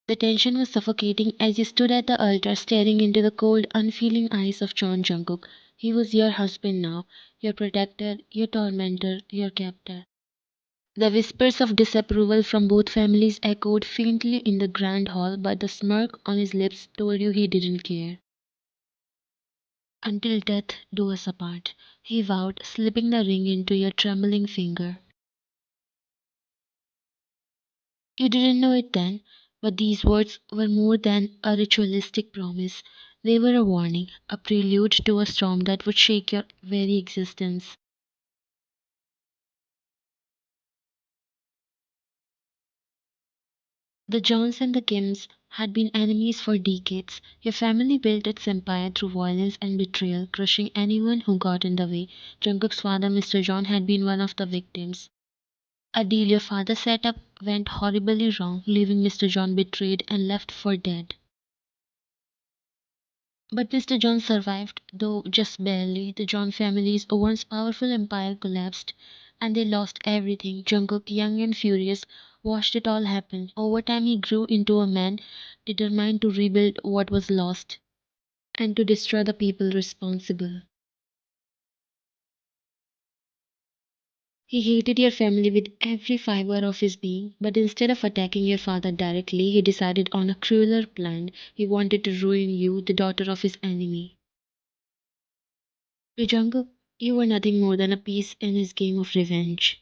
The tension was suffocating as you stood at the altar staring into the cold, unfeeling eyes of John Jungkook. He was your husband now, your protector, your tormentor, your captor. The whispers of disapproval from both families echoed faintly in the grand hall, but the smirk on his lips told you he didn't care. Until death do us apart, he vowed, slipping the ring into your trembling finger. You didn't know it then, but these words were more than a ritualistic promise. They were a warning, a prelude to a storm that would shake your very existence. The Johns and the Kims had been enemies for decades. Your family built its empire through violence and betrayal, crushing anyone who got in the way. Jungkook's father, Mr. John, had been one of the victims. A deal your father set up went horribly wrong, leaving Mr. John betrayed and left for dead. But Mr. John survived, though just barely. The John family's once powerful empire collapsed, and they lost everything. Jungkook, young and furious, watched it all happen. Over time, he grew into a man determined to rebuild what was lost and to destroy the people responsible. He hated your family with every fiber of his being, but instead of attacking your father directly, he decided on a crueler plan. He wanted to ruin you, the daughter of his enemy. To Jungkook, you were nothing more than a piece in his game of revenge.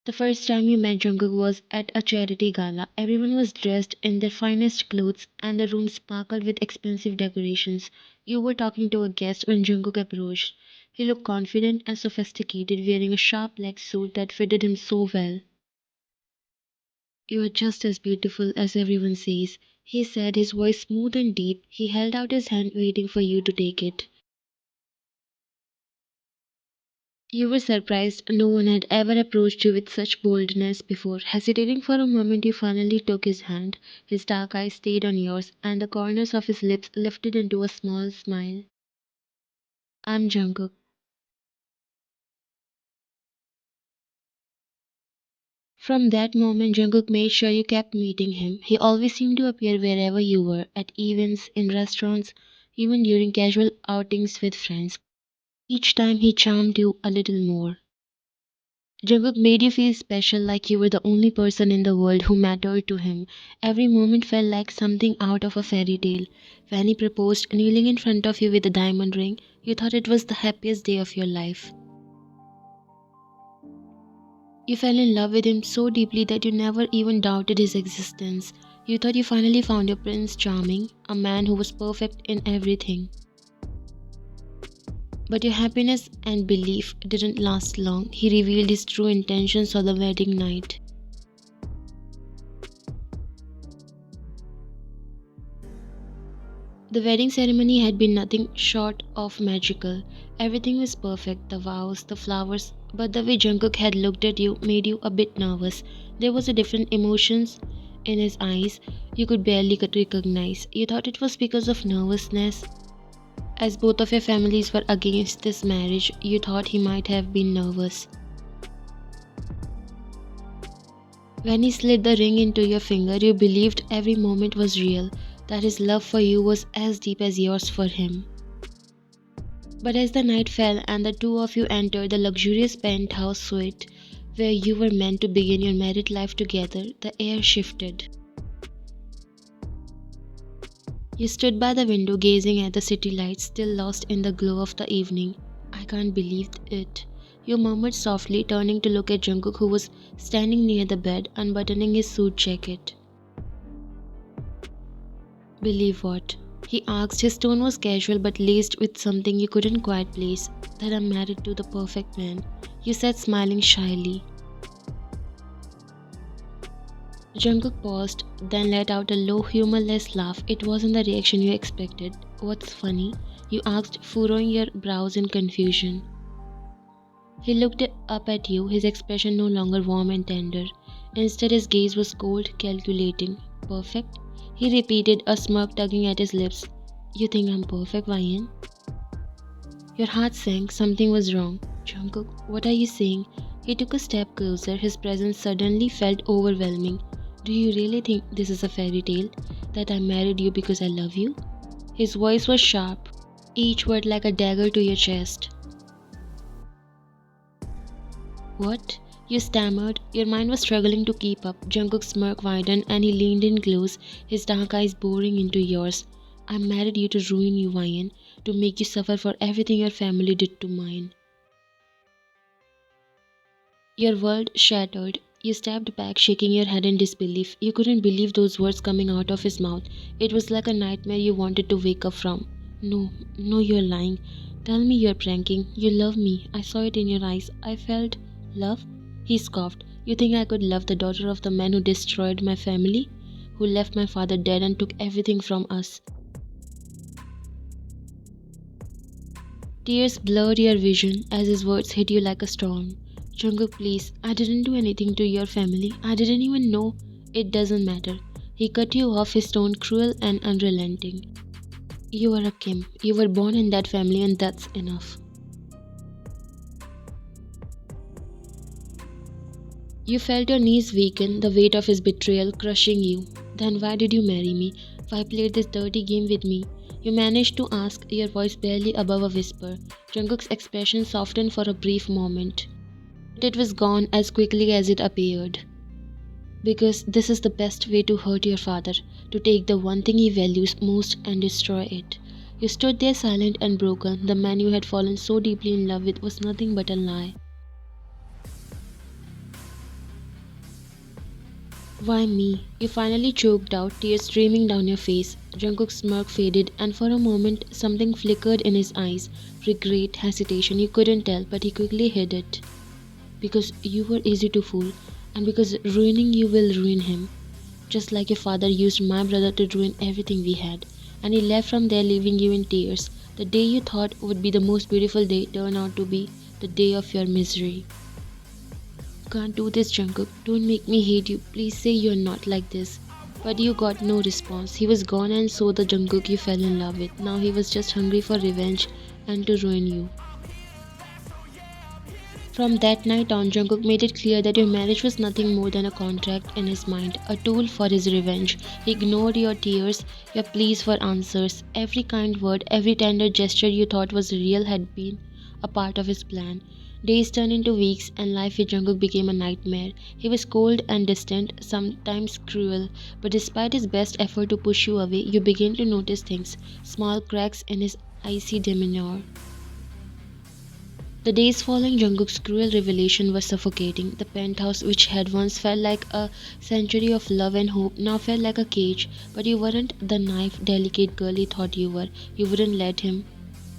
The first time you met Jungkook was at a charity gala. Everyone was dressed in their finest clothes, and the room sparkled with expensive decorations. You were talking to a guest when Jungkook approached. He looked confident and sophisticated, wearing a sharp black suit that fitted him so well. "You are just as beautiful as everyone says," he said, his voice smooth and deep. He held out his hand, waiting for you to take it. You were surprised no one had ever approached you with such boldness before. Hesitating for a moment, you finally took his hand. His dark eyes stayed on yours, and the corners of his lips lifted into a small smile. "I'm Jungkook." From that moment, Jungkook made sure you kept meeting him. He always seemed to appear wherever you were, at events, in restaurants, even during casual outings with friends. Each time he charmed you a little more. Jungkook made you feel special, like you were the only person in the world who mattered to him. Every moment felt like something out of a fairy tale. When he proposed, kneeling in front of you with a diamond ring, you thought it was the happiest day of your life. You fell in love with him so deeply that you never even doubted his existence. You thought you finally found your Prince Charming, a man who was perfect in everything. But your happiness and belief didn't last long. He revealed his true intentions on the wedding night. The wedding ceremony had been nothing short of magical. Everything was perfect, the vows, the flowers, but the way Jungkook had looked at you made you a bit nervous. There was a different emotions in his eyes you could barely recognize. You thought it was because of nervousness. As both of your families were against this marriage, you thought he might have been nervous. When he slid the ring into your finger, you believed every moment was real, that his love for you was as deep as yours for him. But as the night fell and the two of you entered the luxurious penthouse suite where you were meant to begin your married life together, the air shifted. You stood by the window gazing at the city lights, still lost in the glow of the evening. "I can't believe it," you murmured softly, turning to look at Jungkook, who was standing near the bed, unbuttoning his suit jacket. "Believe what?" he asked. His tone was casual but laced with something you couldn't quite place. "That I'm married to the perfect man," you said, smiling shyly. Jungkook paused, then let out a low, humorless laugh. It wasn't the reaction you expected. "What's funny?" you asked, furrowing your brows in confusion. He looked up at you, his expression no longer warm and tender. Instead, his gaze was cold, calculating. "Perfect?" he repeated, a smirk tugging at his lips. "You think I'm perfect, Ryan?" Your heart sank. Something was wrong. "Jungkook, what are you saying?" He took a step closer. His presence suddenly felt overwhelming. Do you really think this is a fairy tale? That I married you because I love you? His voice was sharp, each word like a dagger to your chest. What? You stammered. Your mind was struggling to keep up. Jungkook's smirk widened and he leaned in close, his dark eyes boring into yours. I married you to ruin you, Ryan, to make you suffer for everything your family did to mine. Your world shattered. You stepped back, shaking your head in disbelief. You couldn't believe those words coming out of his mouth. It was like a nightmare you wanted to wake up from. No, no, you're lying. Tell me you're pranking. You love me. I saw it in your eyes. I felt love. He scoffed. You think I could love the daughter of the man who destroyed my family? Who left my father dead and took everything from us? Tears blurred your vision as his words hit you like a storm. Jungkook, please, I didn't do anything to your family. I didn't even know. It doesn't matter. He cut you off, his tone cruel and unrelenting. You are a Kim. You were born in that family and that's enough. You felt your knees weaken, the weight of his betrayal crushing you. Then why did you marry me? Why play this dirty game with me? You managed to ask, your voice barely above a whisper. Jungkook's expression softened for a brief moment. But it was gone as quickly as it appeared. Because this is the best way to hurt your father, to take the one thing he values most and destroy it. You stood there silent and broken. The man you had fallen so deeply in love with was nothing but a lie. Why me? You finally choked out, tears streaming down your face. Jungkook's smirk faded, and for a moment something flickered in his eyes. Regret, hesitation, you couldn't tell, but he quickly hid it. Because you were easy to fool, and because ruining you will ruin him. Just like your father used my brother to ruin everything we had. And he left from there leaving you in tears. The day you thought would be the most beautiful day turned out to be the day of your misery. Can't do this, Jungkook. Don't make me hate you. Please say you're not like this. But you got no response. He was gone and so the Jungkook you fell in love with. Now he was just hungry for revenge and to ruin you. From that night on, Jungkook made it clear that your marriage was nothing more than a contract in his mind, a tool for his revenge. He ignored your tears, your pleas for answers. Every kind word, every tender gesture you thought was real had been a part of his plan. Days turned into weeks, and life with Jungkook became a nightmare. He was cold and distant, sometimes cruel, but despite his best effort to push you away, you began to notice things, small cracks in his icy demeanor. The days following Jungkook's cruel revelation were suffocating. The penthouse, which had once felt like a sanctuary of love and hope, now felt like a cage. But you weren't the naive, delicate girl he thought you were. You wouldn't let him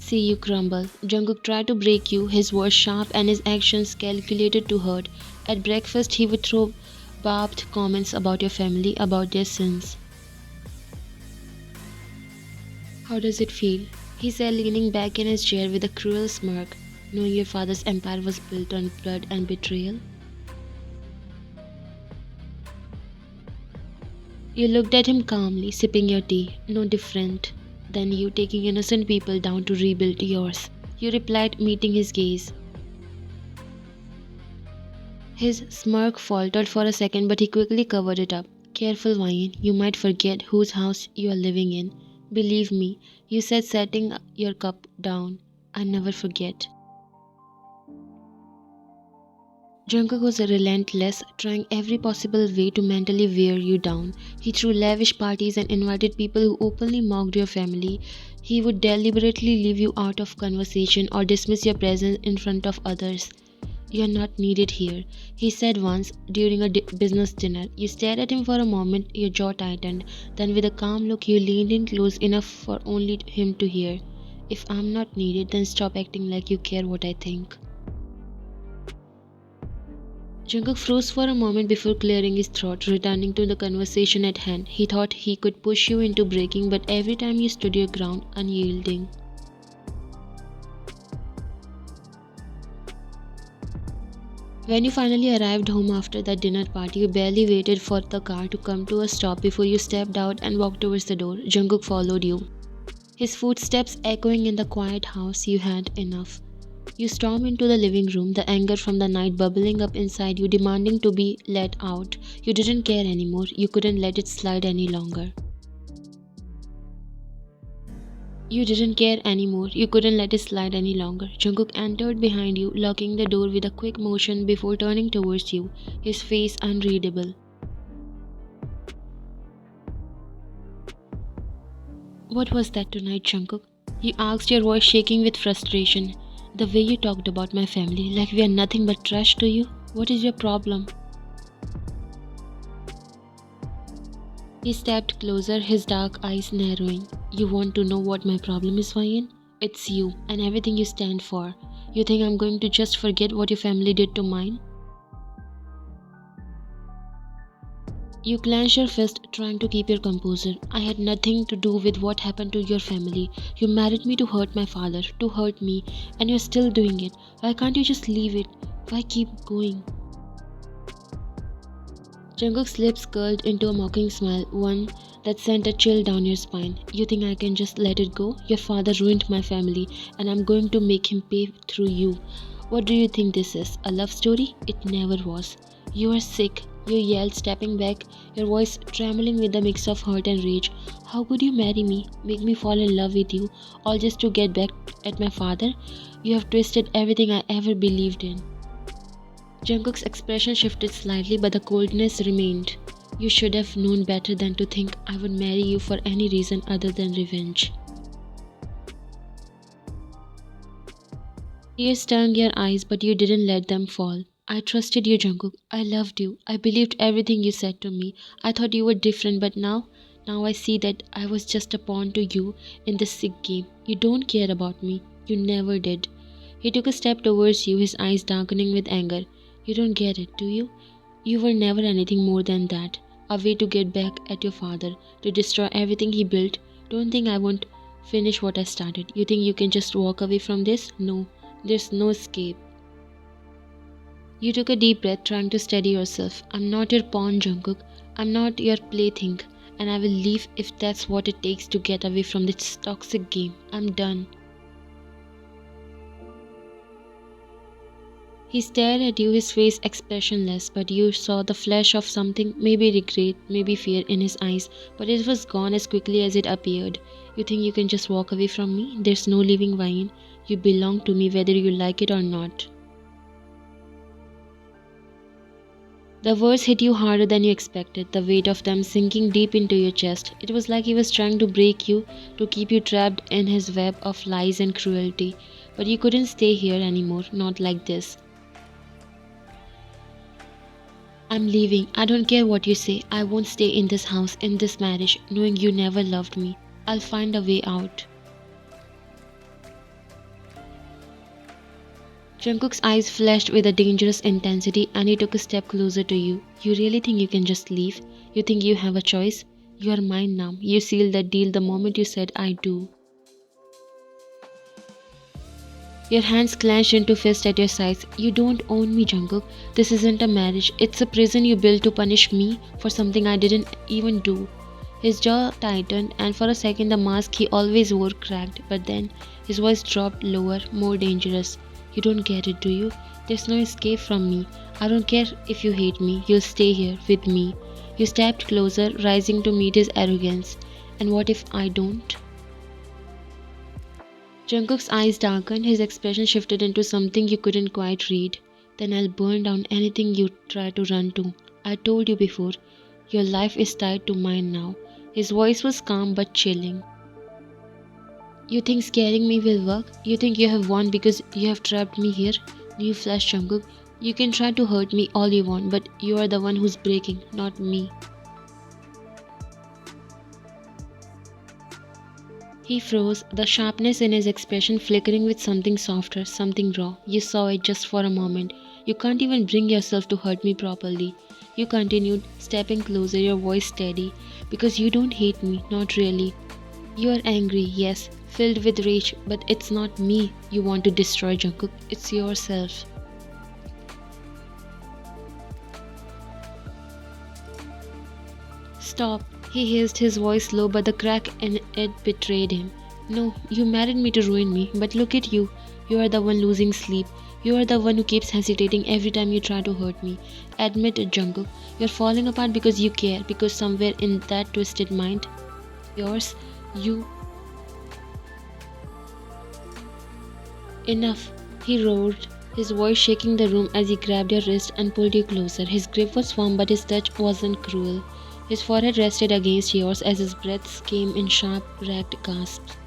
see you crumble. Jungkook tried to break you, his words sharp and his actions calculated to hurt. At breakfast, he would throw barbed comments about your family, about their sins. How does it feel? He said, leaning back in his chair with a cruel smirk, knowing your father's empire was built on blood and betrayal? You looked at him calmly, sipping your tea, no different than you taking innocent people down to rebuild yours. You replied, meeting his gaze. His smirk faltered for a second, but he quickly covered it up. Careful, Ryan, you might forget whose house you are living in. Believe me, you said, setting your cup down. I never forget. Jungkook was relentless, trying every possible way to mentally wear you down. He threw lavish parties and invited people who openly mocked your family. He would deliberately leave you out of conversation or dismiss your presence in front of others. You are not needed here, he said once during a business dinner. You stared at him for a moment, your jaw tightened. Then with a calm look, you leaned in close enough for only him to hear. If I'm not needed, then stop acting like you care what I think. Jungkook froze for a moment before clearing his throat, returning to the conversation at hand. He thought he could push you into breaking, but every time you stood your ground, unyielding. When you finally arrived home after that dinner party, you barely waited for the car to come to a stop before you stepped out and walked towards the door. Jungkook followed you, his footsteps echoing in the quiet house. You had enough. You storm into the living room, the anger from the night bubbling up inside you, demanding to be let out. You didn't care anymore. You couldn't let it slide any longer. You didn't care anymore. You couldn't let it slide any longer. Jungkook entered behind you, locking the door with a quick motion before turning towards you, his face unreadable. What was that tonight, Jungkook? You asked, your voice shaking with frustration. The way you talked about my family, like we are nothing but trash to you. What is your problem? He stepped closer, his dark eyes narrowing. You want to know what my problem is, Ryan? It's you and everything you stand for. You think I'm going to just forget what your family did to mine? You clench your fist, trying to keep your composure. I had nothing to do with what happened to your family. You married me to hurt my father, to hurt me, and you're still doing it. Why can't you just leave it? Why keep going? Jungkook's lips curled into a mocking smile, one that sent a chill down your spine. You think I can just let it go? Your father ruined my family, and I'm going to make him pay through you. What do you think this is? A love story? It never was. You are sick, you yelled, stepping back, your voice trembling with a mix of hurt and rage. How could you marry me, make me fall in love with you, all just to get back at my father? You have twisted everything I ever believed in. Jungkook's expression shifted slightly, but the coldness remained. You should have known better than to think I would marry you for any reason other than revenge. Tears stung your eyes, but you didn't let them fall. I trusted you, Jungkook. I loved you. I believed everything you said to me. I thought you were different, but now I see that I was just a pawn to you in this sick game. You don't care about me. You never did. He took a step towards you, his eyes darkening with anger. You don't get it, do you? You were never anything more than that. A way to get back at your father, to destroy everything he built. Don't think I won't finish what I started. You think you can just walk away from this? No, there's no escape. You took a deep breath, trying to steady yourself. I'm not your pawn, Jungkook. I'm not your plaything. And I will leave if that's what it takes to get away from this toxic game. I'm done. He stared at you, his face expressionless, but you saw the flash of something, maybe regret, maybe fear in his eyes, but it was gone as quickly as it appeared. You think you can just walk away from me? There's no leaving, Ryan. You belong to me whether you like it or not. The words hit you harder than you expected, the weight of them sinking deep into your chest. It was like he was trying to break you, to keep you trapped in his web of lies and cruelty. But you couldn't stay here anymore, not like this. I'm leaving. I don't care what you say. I won't stay in this house, in this marriage, knowing you never loved me. I'll find a way out. Jungkook's eyes flashed with a dangerous intensity and he took a step closer to you. You really think you can just leave? You think you have a choice? You are mine now. You sealed that deal the moment you said I do. Your hands clenched into fists at your sides. You don't own me, Jungkook. This isn't a marriage. It's a prison you built to punish me for something I didn't even do. His jaw tightened and for a second the mask he always wore cracked, but then his voice dropped lower, more dangerous. You don't get it, do you? There's no escape from me. I don't care if you hate me. You'll stay here with me. You stepped closer, rising to meet his arrogance. And what if I don't? Jungkook's eyes darkened, his expression shifted into something you couldn't quite read. Then I'll burn down anything you try to run to. I told you before, your life is tied to mine now. His voice was calm but chilling. You think scaring me will work? You think you have won because you have trapped me here? New flash, Jungkook. You can try to hurt me all you want, but you are the one who's breaking, not me. He froze, the sharpness in his expression flickering with something softer, something raw. You saw it just for a moment. You can't even bring yourself to hurt me properly. You continued, stepping closer, your voice steady. Because you don't hate me, not really. You are angry, yes, filled with rage, but it's not me you want to destroy, Jungkook. It's yourself. Stop. He hissed, his voice low, but the crack in it betrayed him. No, you married me to ruin me, but look at you. You are the one losing sleep. You are the one who keeps hesitating every time you try to hurt me. Admit it, Jungkook. You're falling apart because you care, because somewhere in that twisted mind, yours, you. Enough, he roared, his voice shaking the room as he grabbed your wrist and pulled you closer. His grip was firm, but his touch wasn't cruel. His forehead rested against yours as his breaths came in sharp, ragged gasps.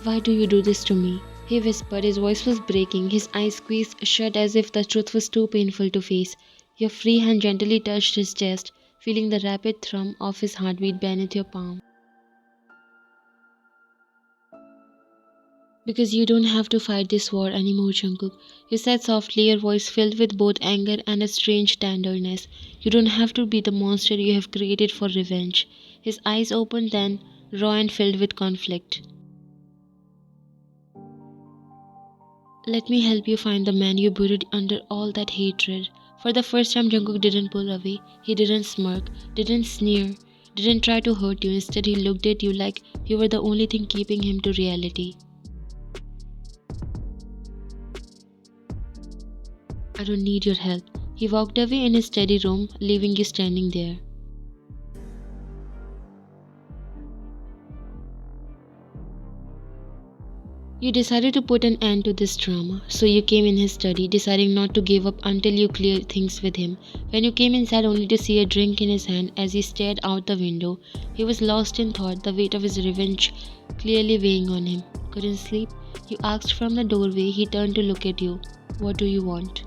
Why do you do this to me? He whispered, his voice was breaking, his eyes squeezed shut as if the truth was too painful to face. Your free hand gently touched his chest, feeling the rapid thrum of his heartbeat beneath your palm. Because you don't have to fight this war anymore, Jungkook. You said softly, your voice filled with both anger and a strange tenderness. You don't have to be the monster you have created for revenge. His eyes opened then, raw and filled with conflict. Let me help you find the man you buried under all that hatred. For the first time, Jungkook didn't pull away. He didn't smirk, didn't sneer, didn't try to hurt you. Instead, he looked at you like you were the only thing keeping him to reality. I don't need your help. He walked away in his steady room, leaving you standing there. You decided to put an end to this drama, so you came in his study, deciding not to give up until you cleared things with him. When you came inside only to see a drink in his hand as he stared out the window, he was lost in thought, the weight of his revenge clearly weighing on him. Couldn't sleep? You asked from the doorway. He turned to look at you. What do you want?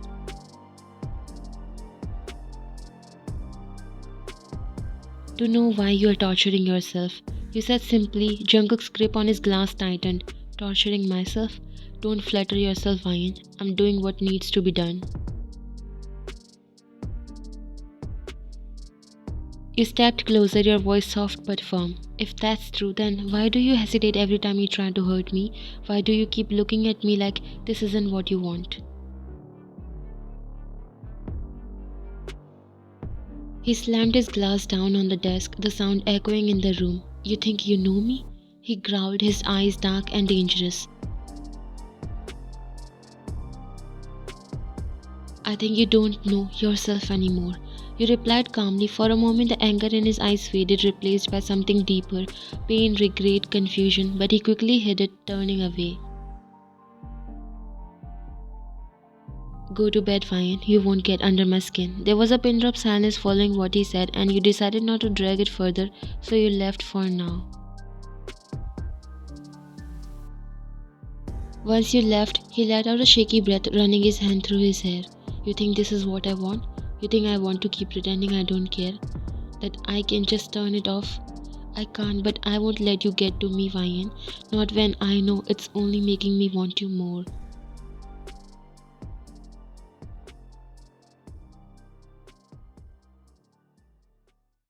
To know why you are torturing yourself. You said simply. Jungkook's grip on his glass tightened. Torturing myself? Don't flatter yourself, Ryan. I'm doing what needs to be done. You stepped closer, your voice soft but firm. If that's true, then why do you hesitate every time you try to hurt me? Why do you keep looking at me like this isn't what you want? He slammed his glass down on the desk, the sound echoing in the room. You think you know me? He growled, his eyes dark and dangerous. I think you don't know yourself anymore. You replied calmly. For a moment, the anger in his eyes faded, replaced by something deeper pain, regret, confusion, but he quickly hid it, turning away. Go to bed, Ryan. You won't get under my skin. There was a pin drop silence following what he said, and you decided not to drag it further, so you left for now. Once you left, he let out a shaky breath, running his hand through his hair. You think this is what I want? You think I want to keep pretending I don't care? That I can just turn it off? I can't, but I won't let you get to me, Ryan. Not when I know it's only making me want you more.